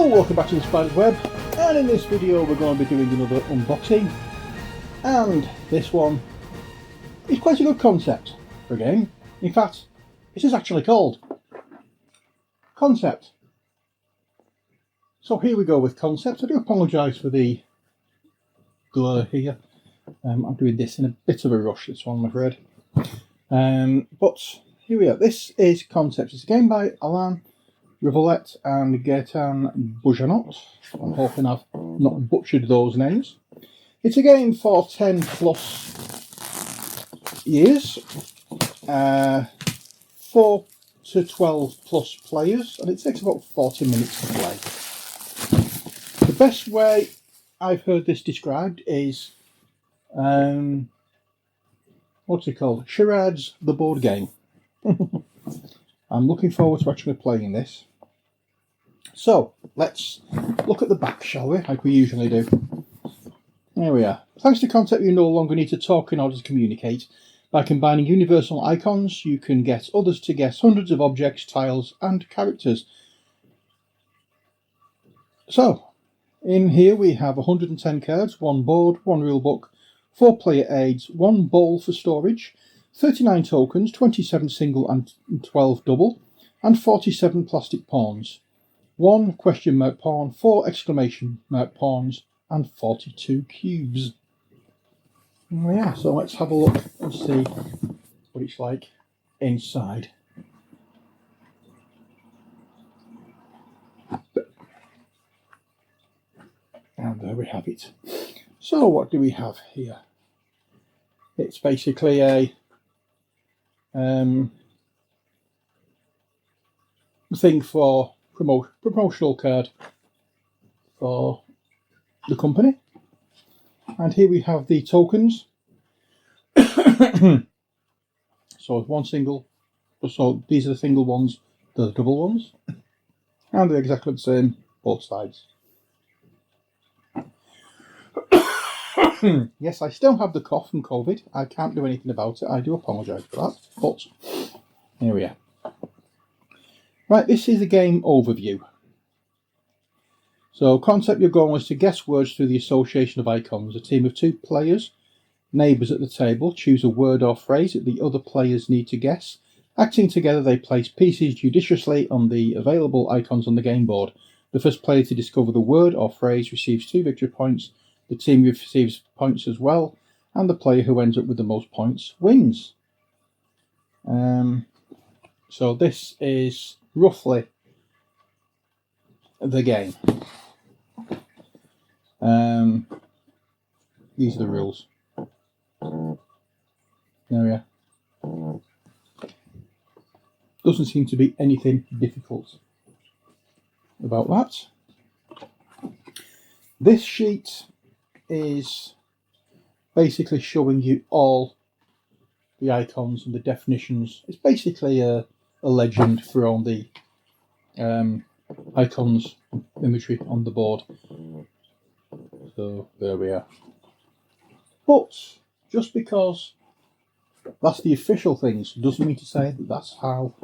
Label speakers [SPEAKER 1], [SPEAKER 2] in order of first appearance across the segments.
[SPEAKER 1] Hello, welcome back to the Spider's Web, and in this video we're going to be doing another unboxing, and this one is quite a good concept for a game. In fact, this is actually called Concept. So here we go with Concept. I do apologise for the glare here. I'm doing this in a bit of a rush, this one I'm afraid. But here we are. This is Concept. It's a game by Alain Rivolette and Gaetan Boujanot. I'm hoping I've not butchered those names. It's a game for 10 plus years, 4 to 12 plus players, and it takes about 40 minutes to play. The best way I've heard this described is, what's it called? Charades, the board game. I'm looking forward to actually playing this. So, let's look at the back, shall we? Like we usually do. There we are. Thanks to Concept, you no longer need to talk in order to communicate. By combining universal icons, you can get others to guess hundreds of objects, tiles, and characters. So, in here we have 110 cards, 1 board, 1 rulebook, 4 player aids, 1 bowl for storage, 39 tokens, 27 single and 12 double, and 47 plastic pawns, 1 question mark pawn, 4 exclamation mark pawns, and 42 cubes. Yeah, so let's have a look and see what it's like inside. And there we have it. So what do we have here? It's basically a thing for promotional card for the company, and here we have the tokens. So 1 single, so these are the single ones, the double ones, and they're exactly the same both sides. Yes, I still have the cough from COVID. I can't do anything about it. I do apologise for that, but here we are. Right, this is the game overview. So, concept, your goal is to guess words through the association of icons. A team of 2 players, neighbours at the table, choose a word or phrase that the other players need to guess. Acting together, they place pieces judiciously on the available icons on the game board. The first player to discover the word or phrase receives 2 victory points. The team receives points as well, and the player who ends up with the most points wins. So this is roughly the game. These are the rules. There we are. Doesn't seem to be anything difficult about that. This sheet is basically showing you all the icons and the definitions. It's basically a legend for all the icons imagery on the board. So there we are. But just because that's the official things doesn't mean to say that that's how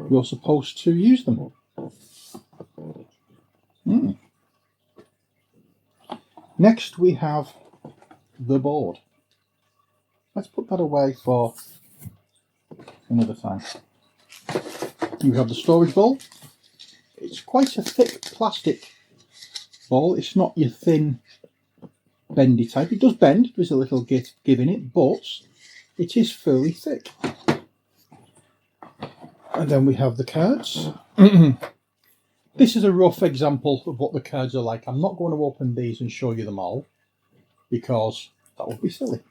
[SPEAKER 1] you're supposed to use them. Next we have the board. Let's put that away for another time. You have the storage bowl. It's quite a thick plastic bowl. It's not your thin bendy type. It does bend, there's a little give in it, but it is fairly thick. And then we have the cards. This is a rough example of what the cards are like. I'm not going to open these and show you them all, because that would be silly.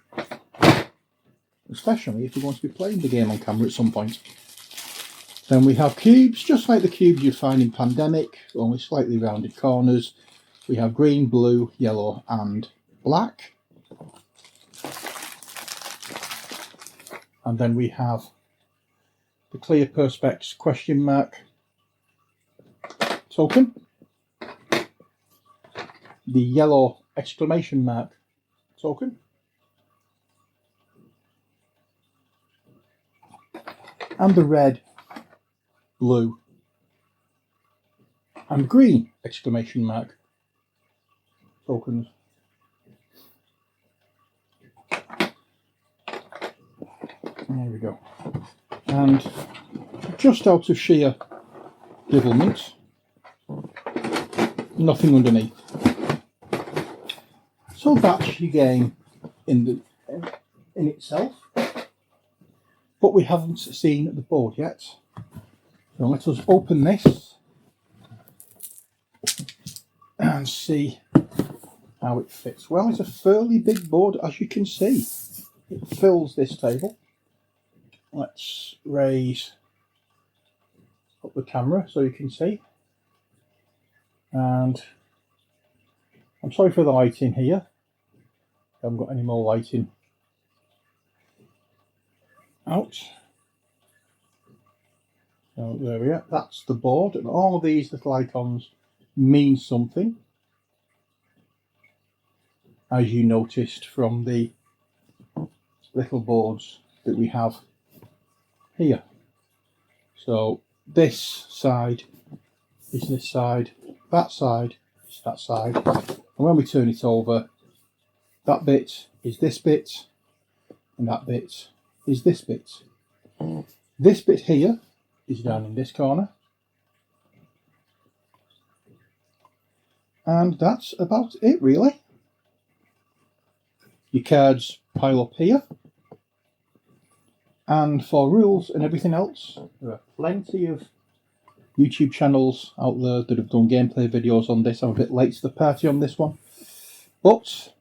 [SPEAKER 1] Especially if you're going to be playing the game on camera at some point. Then we have cubes, just like the cubes you'd find in Pandemic, only slightly rounded corners. We have green, blue, yellow and black. And then we have the clear perspex question mark token, the yellow exclamation mark token, and the red, blue and green exclamation mark tokens. There we go. And just out of sheer devilment, nothing underneath. So that's your game in itself. But we haven't seen the board yet. So let us open this and see how it fits. Well, it's a fairly big board, as you can see. It fills this table. Let's raise up the camera so you can see. And I'm sorry for the lighting here. I haven't got any more lighting out. So there we are. That's the board, and all of these little icons mean something, as you noticed from the little boards that we have here. So this side is this side, that side is that side, and when we turn it over, that bit is this bit, and that bit is this bit. This bit here is down in this corner, and that's about it really. Your cards pile up here, and for rules and everything else, there are plenty of YouTube channels out there that have done gameplay videos on this. I'm a bit late to the party on this one, but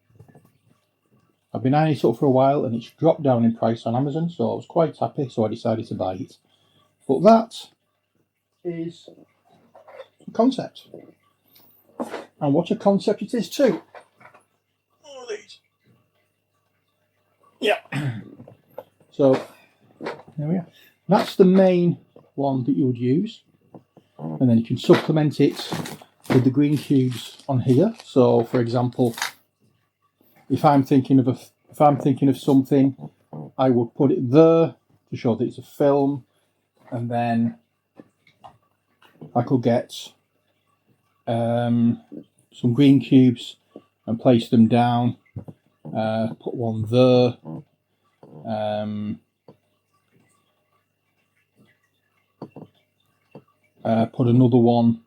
[SPEAKER 1] I've been eyeing it up for a while and it's dropped down in price on Amazon, so I was quite happy, so I decided to buy it. But that is a concept, and what a concept it is too. All these. Yeah. So there we are. That's the main one that you would use, and then you can supplement it with the green cubes on here. So, for example, if I'm thinking of something, I would put it there to show that it's a film, and then I could get some green cubes and place them down. Put one there. Put another one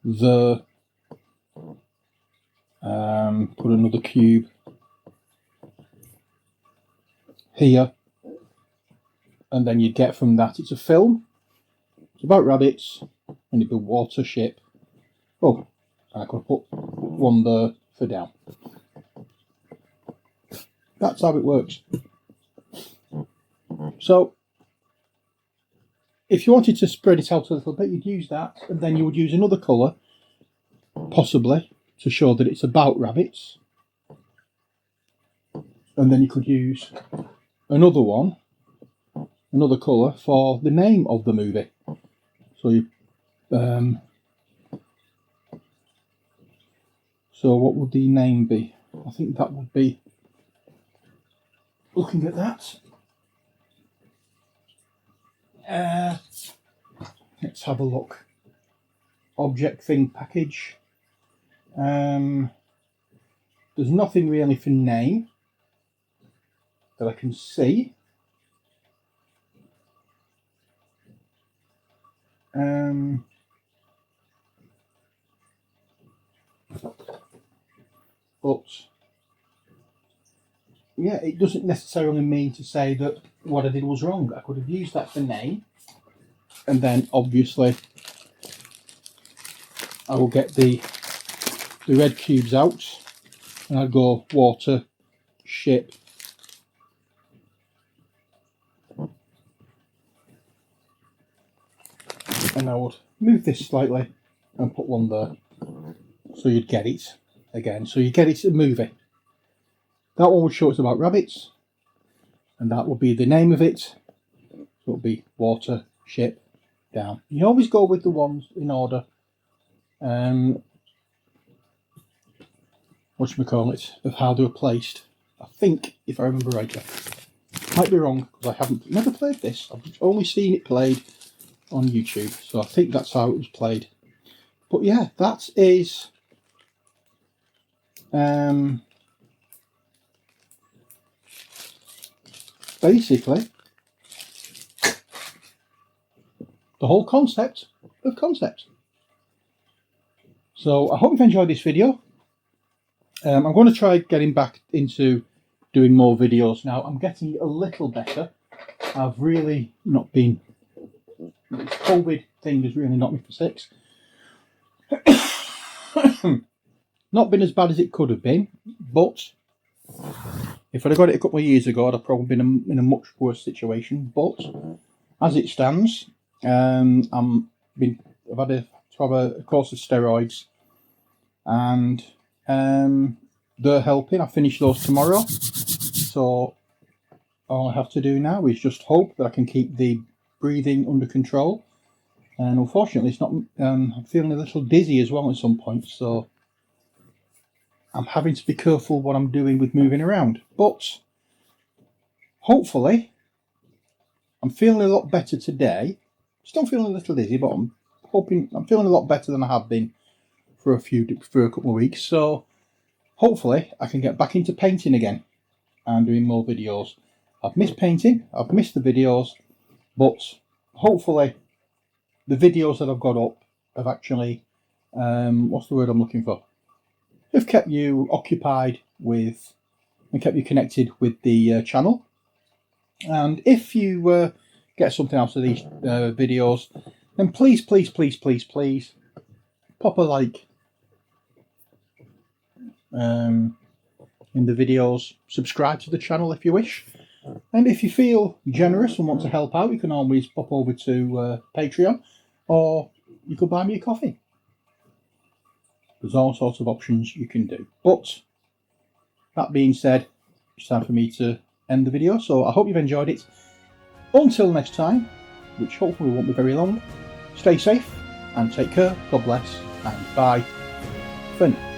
[SPEAKER 1] there. Put another cube here, and then you get from that, it's a film. It's about rabbits, and it'd be water ship. Oh, I could put one there for down. That's how it works. So, if you wanted to spread it out a little bit, you'd use that, and then you would use another colour, possibly, to show that it's about rabbits. And then you could use another one, another colour, for the name of the movie. So you, so what would the name be? I think that would be, looking at that, let's have a look. Object thing package. There's nothing really for name that I can see. But yeah, it doesn't necessarily mean to say that what I did was wrong. I could have used that for name, and then obviously I will get the red cubes out, and I'd go water, ship, and I would move this slightly and put one there, so you'd get it again. So you get it a movie. That one would show it's about rabbits, and that would be the name of it. So it would be water, ship, down. You always go with the ones in order. Whatchamacallit, of how they were placed. I think, if I remember rightly. Might be wrong, because I haven't never played this. I've only seen it played on YouTube. So I think that's how it was played. But yeah, that is basically the whole concept of concepts. So I hope you've enjoyed this video. I'm going to try getting back into doing more videos now. I'm getting a little better. I've really not been... This COVID thing has really knocked me for six. Not been as bad as it could have been, but if I'd have got it a couple of years ago, I'd have probably been in a much worse situation. But as it stands, I've had to have a course of steroids, and they're helping. I finish those tomorrow, so all I have to do now is just hope that I can keep the breathing under control. And unfortunately, it's not. I'm feeling a little dizzy as well at some point, so I'm having to be careful what I'm doing with moving around. But hopefully, I'm feeling a lot better today. Still feeling a little dizzy, but I'm feeling a lot better than I have been for a couple of weeks. So hopefully, I can get back into painting again and doing more videos. I've missed painting. I've missed the videos, but hopefully, the videos that I've got up have actually, what's the word I'm looking for? Have kept you occupied with and kept you connected with the channel. And if you get something out of these videos, then please pop a like in the videos. Subscribe to the channel if you wish. And if you feel generous and want to help out, you can always pop over to Patreon, or you could buy me a coffee. There's all sorts of options you can do. But that being said, it's time for me to end the video. So I hope you've enjoyed it. Until next time, which hopefully won't be very long, stay safe and take care. God bless, and bye for now.